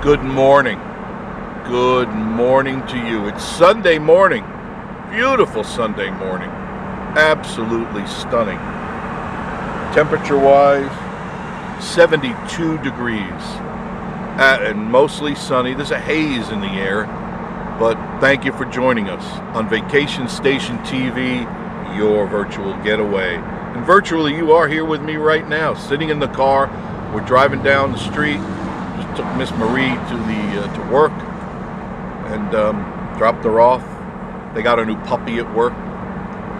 Good morning. Good morning to you. It's Sunday morning. Beautiful Sunday morning. Absolutely stunning. Temperature-wise, 72 degrees. And mostly sunny. There's a haze in the air. But thank you for joining us on Vacation Station TV, your virtual getaway. And virtually you are here with me right now, sitting in the car. We're driving down the street. Just took Miss Marie to work and dropped her off. They got a new puppy at work.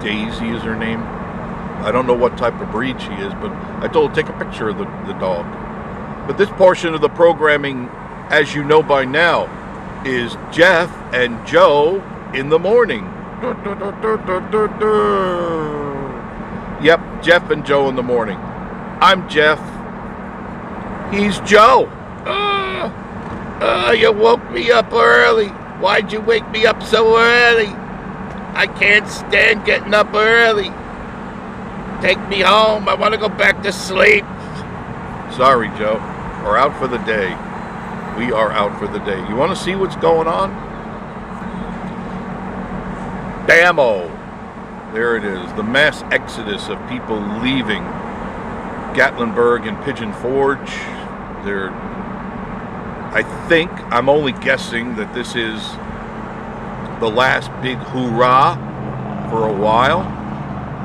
Daisy is her name. I don't know what type of breed she is, but I told her to take a picture of the dog. But this portion of the programming, as you know by now, is Jeff and Joe in the morning. Yep, Jeff and Joe in the morning. I'm Jeff. He's Joe. You woke me up early. Why'd you wake me up so early? I can't stand getting up early. Take me home. I want to go back to sleep. Sorry, Joe. We're out for the day. We are out for the day. You want to see what's going on? Bammo. There it is. The mass exodus of people leaving Gatlinburg and Pigeon Forge. I'm only guessing that this is the last big hoorah for a while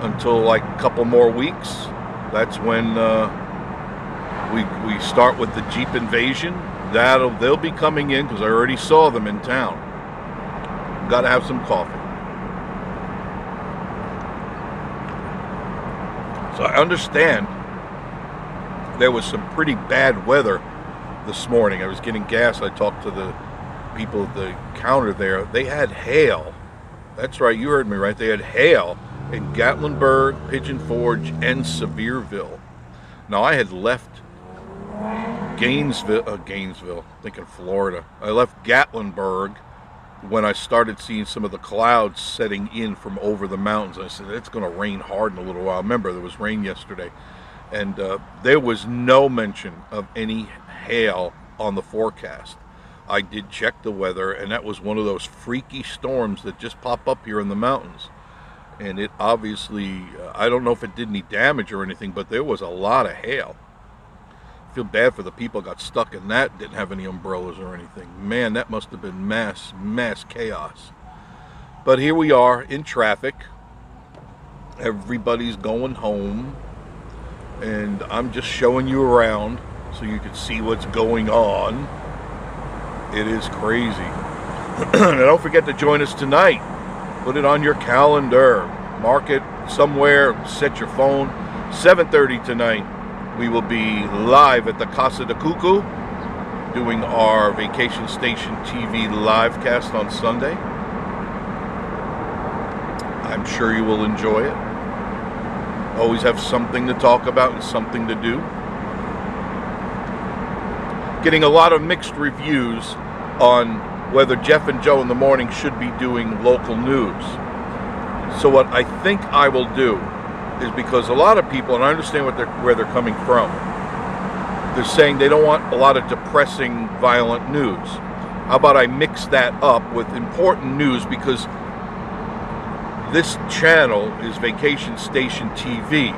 until like a couple more weeks. That's when we start with the Jeep invasion. They'll be coming in because I already saw them in town. Got to have some coffee. So I understand there was some pretty bad weather this morning. I was getting gas. I talked to the people at the counter there. They had hail. That's right, you heard me right. They had hail in Gatlinburg, Pigeon Forge, and Sevierville. Now, I had left Gainesville, thinking Florida. I left Gatlinburg when I started seeing some of the clouds setting in from over the mountains. I said, it's going to rain hard in a little while. Remember, there was rain yesterday. And there was no mention of any hail on the forecast. I did check the weather, and that was one of those freaky storms that just pop up here in the mountains. And it obviously, I don't know if it did any damage or anything, but there was a lot of hail. I feel bad for the people who got stuck in that, didn't have any umbrellas or anything. Man, that must have been mass chaos. But here we are in traffic. Everybody's going home. And I'm just showing you around so you can see what's going on. It is crazy. And don't forget to join us tonight. Put it on your calendar. Mark it somewhere. Set your phone. 7:30 tonight. We will be live at the Casa de Cuckoo doing our Vacation Station TV live cast on Sunday. I'm sure you will enjoy it. Always have something to talk about and something to do. Getting a lot of mixed reviews on whether Jeff and Joe in the morning should be doing local news. So what I think I will do is, because a lot of people, and I understand where they're coming from, they're saying they don't want a lot of depressing, violent news. How about I mix that up with important news, because this channel is Vacation Station TV,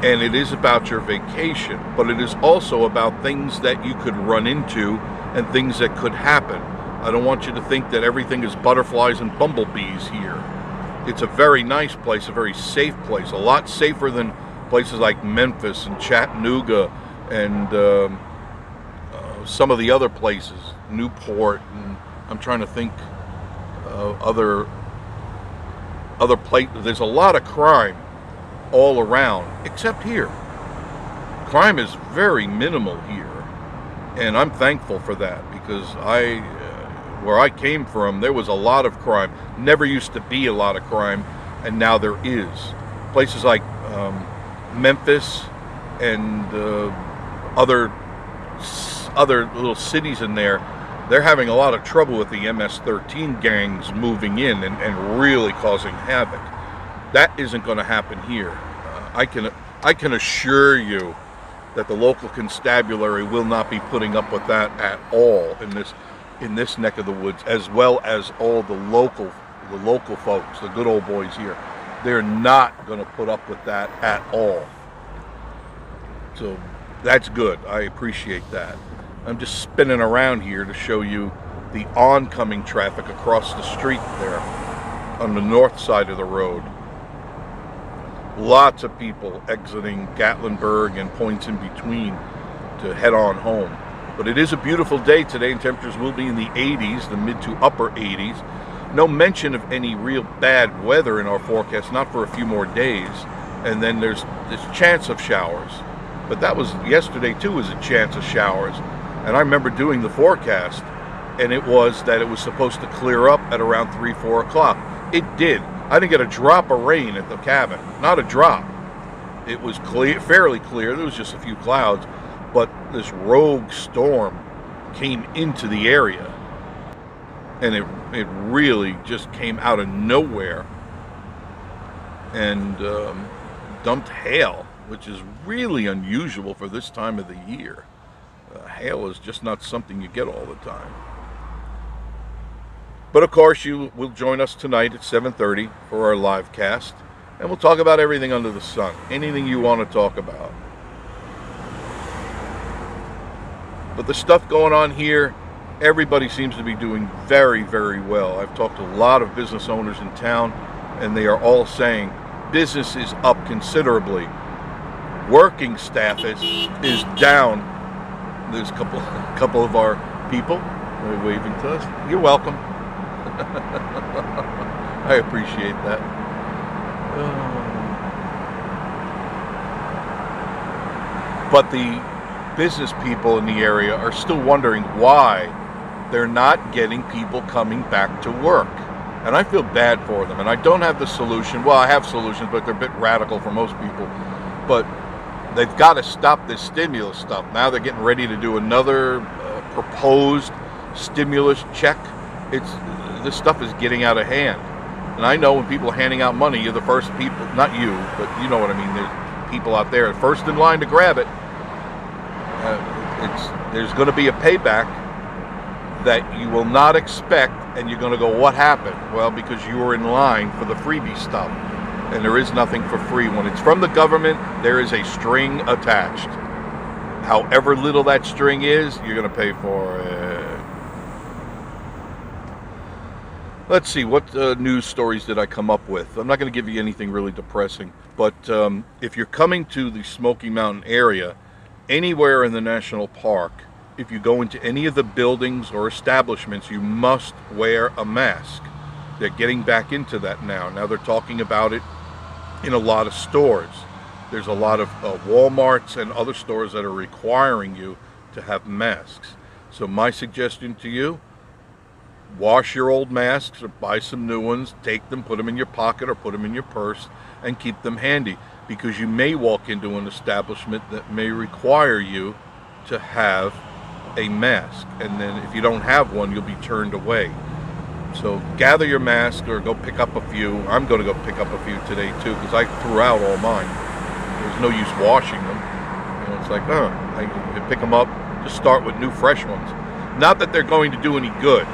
and it is about your vacation, but it is also about things that you could run into and things that could happen. I don't want you to think that everything is butterflies and bumblebees here. It's a very nice place, a very safe place, a lot safer than places like Memphis and Chattanooga and some of the other places, Newport, and I'm trying to think other places. There's a lot of crime all around, except here. Crime is very minimal here, and I'm thankful for that, because where I came from, there was a lot of crime. Never used to be a lot of crime, and now there is. Places like Memphis and other little cities in there, they're having a lot of trouble with the MS-13 gangs moving in and really causing havoc. That isn't going to happen here. I can assure you that the local constabulary will not be putting up with that at all in this neck of the woods, as well as all the local folks, the good old boys here. They're not going to put up with that at all. So that's good. I appreciate that. I'm just spinning around here to show you the oncoming traffic across the street there on the north side of the road. Lots of people exiting Gatlinburg and points in between to head on home. But it is a beautiful day today, and temperatures will be in the 80s, the mid to upper 80s. No mention of any real bad weather in our forecast, not for a few more days. And then there's this chance of showers. But that was yesterday too, was a chance of showers. And I remember doing the forecast, and it was that it was supposed to clear up at around 3, 4 o'clock. It did. I didn't get a drop of rain at the cabin. Not a drop. It was clear, fairly clear. There was just a few clouds. But this rogue storm came into the area. And it really just came out of nowhere. And dumped hail, which is really unusual for this time of the year. Hail is just not something you get all the time. But of course, you will join us tonight at 7:30 for our live cast, and we'll talk about everything under the sun, anything you want to talk about. But the stuff going on here, everybody seems to be doing very, very well. I've talked to a lot of business owners in town, and they are all saying business is up considerably. Working staff is down. There's a couple of our people waving to us. You're welcome. I appreciate that. But the business people in the area are still wondering why they're not getting people coming back to work. And I feel bad for them. And I don't have the solution. Well, I have solutions, but they're a bit radical for most people. But they've got to stop this stimulus stuff. Now they're getting ready to do another proposed stimulus check. This stuff is getting out of hand. And I know when people are handing out money, you're the first people, not you, but you know what I mean. There's people out there first in line to grab it. There's going to be a payback that you will not expect, and you're going to go, what happened? Well, because you were in line for the freebie stuff. And there is nothing for free. When it's from the government, there is a string attached. However little that string is, you're going to pay for it. Let's see, what news stories did I come up with? I'm not going to give you anything really depressing, but if you're coming to the Smoky Mountain area, anywhere in the national park, if you go into any of the buildings or establishments, you must wear a mask. They're getting back into that now. Now they're talking about it in a lot of stores. There's a lot of Walmarts and other stores that are requiring you to have masks. So my suggestion to you, wash your old masks or buy some new ones, take them, put them in your pocket or put them in your purse, and keep them handy, because you may walk into an establishment that may require you to have a mask, and then if you don't have one, you'll be turned away. So gather your mask or go pick up a few. I'm going to go pick up a few today too, because I threw out all mine. There's no use washing them. You know, it's like, I pick them up, just start with new fresh ones. Not that they're going to do any good,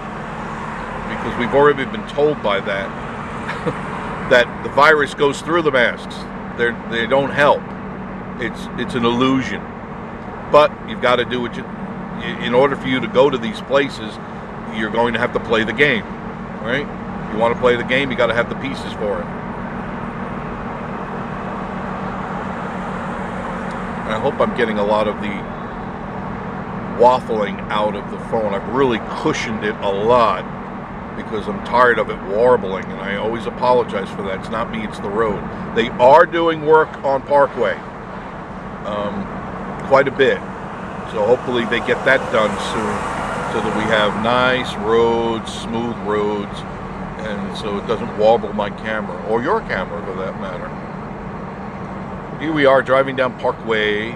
because we've already been told by that that the virus goes through the masks. They don't help. It's an illusion. But you've got to do what in order for you to go to these places, you're going to have to play the game, right? If you want to play the game, you got to have the pieces for it. And I hope I'm getting a lot of the waffling out of the phone. I've really cushioned it a lot because I'm tired of it warbling, and I always apologize for that. It's not me, it's the road. They are doing work on Parkway, quite a bit. So hopefully they get that done soon, so that we have nice roads, smooth roads, and so it doesn't wobble my camera, or your camera for that matter. Here we are driving down Parkway.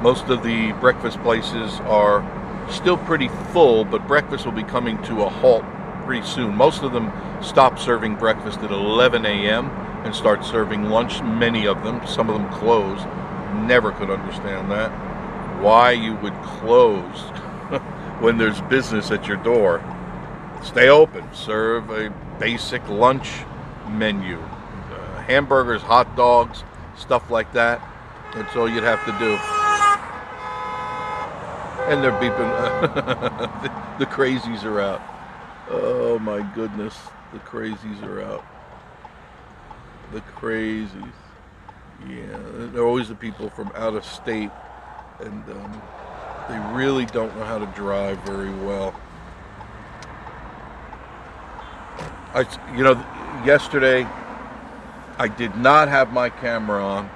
Most of the breakfast places are still pretty full, but breakfast will be coming to a halt pretty soon. Most of them stop serving breakfast at 11 a.m. and start serving lunch. Many of them, some of them close. Never could understand that. Why you would close when there's business at your door. Stay open. Serve a basic lunch menu. Hamburgers, hot dogs, stuff like that. That's all you'd have to do. And they're beeping. The crazies are out. Oh my goodness. The crazies are out. The crazies. Yeah, they're always the people from out of state. And they really don't know how to drive very well. Yesterday I did not have my camera on,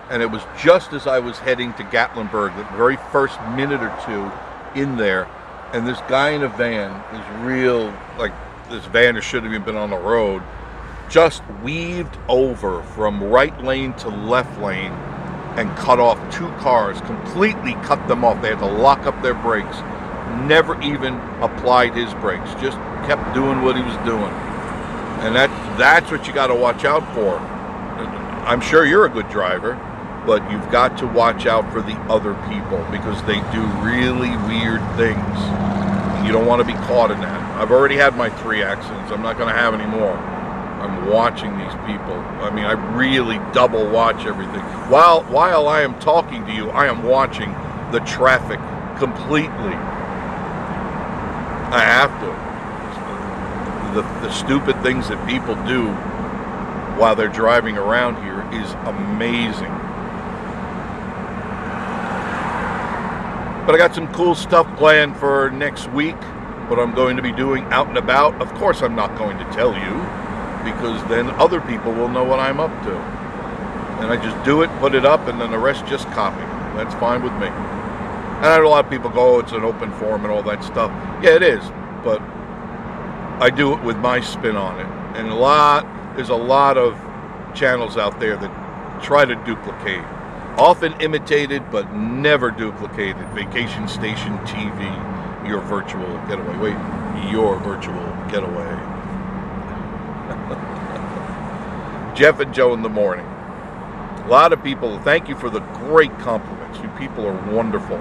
and it was just as I was heading to Gatlinburg, the very first minute or two in there, and this guy in a van, this van shouldn't have even been on the road, just weaved over from right lane to left lane and cut off two cars, completely cut them off. They had to lock up their brakes. Never even applied his brakes, just kept doing what he was doing. And that's what you got to watch out for. I'm sure you're a good driver, but you've got to watch out for the other people because they do really weird things. You don't want to be caught in that. I've already had my 3 accidents. I'm not going to have any more. I'm watching these people. I mean, I really double watch everything. While I am talking to you, I am watching the traffic completely. I have to. The stupid things that people do while they're driving around here is amazing. But I got some cool stuff planned for next week, what I'm going to be doing out and about. Of course, I'm not going to tell you, because then other people will know what I'm up to. And I just do it, put it up, and then the rest just copy. That's fine with me. And I know a lot of people go, oh, it's an open forum and all that stuff. Yeah, it is, but I do it with my spin on it. And there's a lot of channels out there that try to duplicate. Often imitated, but never duplicated. Vacation Station TV, your virtual getaway. Wait, your virtual getaway. Jeff and Joe in the morning. A lot of people, thank you for the great compliments. You people are wonderful.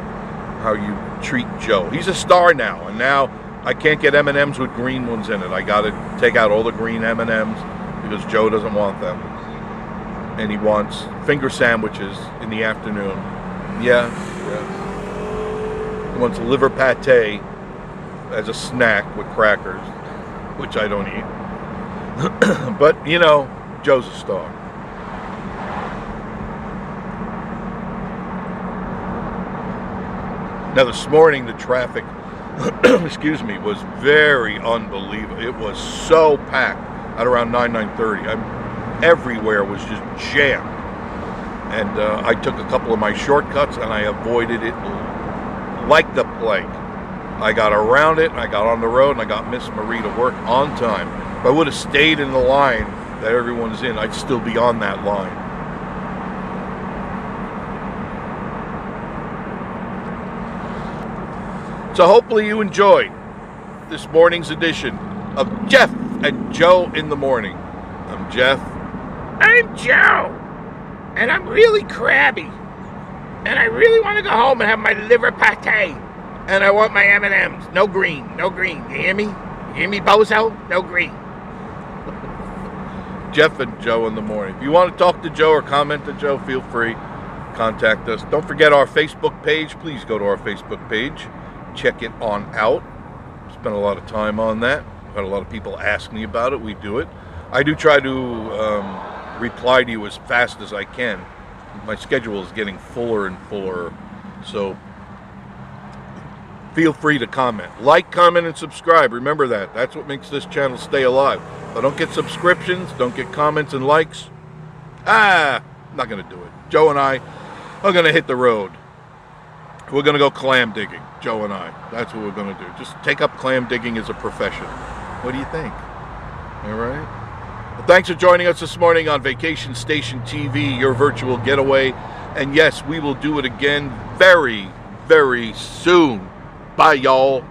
How you treat Joe. He's a star now, and now I can't get M&Ms with green ones in it. I got to take out all the green M&Ms because Joe doesn't want them. And he wants finger sandwiches in the afternoon. Yeah. He wants liver pate as a snack with crackers, which I don't eat. But, Joe's a star. Now this morning the traffic, was very unbelievable. It was so packed at around 9:30. Everywhere was just jammed. And I took a couple of my shortcuts and I avoided it like the plague. I got around it, I got on the road, and I got Miss Marie to work on time. If I would have stayed in the line that everyone's in, I'd still be on that line. So hopefully you enjoyed this morning's edition of Jeff and Joe in the Morning. I'm Jeff. I'm Joe. And I'm really crabby. And I really want to go home and have my liver pate. And I want my M&Ms. No green. You hear me? You hear me, bozo? No green. Jeff and Joe in the Morning. If you want to talk to Joe or comment to Joe, feel free. Contact us. Don't forget our Facebook page. Please go to our Facebook page. Check it on out. Spent a lot of time on that. Had a lot of people ask me about it. We do it. I do try to reply to you as fast as I can. My schedule is getting fuller and fuller. So feel free to comment. Like, comment, and subscribe. Remember that. That's what makes this channel stay alive. If I don't get subscriptions, don't get comments and likes, I'm not going to do it. Joe and I are going to hit the road. We're going to go clam digging, Joe and I. That's what we're going to do. Just take up clam digging as a profession. What do you think? All right? Well, thanks for joining us this morning on Vacation Station TV, your virtual getaway. And yes, we will do it again very, very soon. Bye, y'all.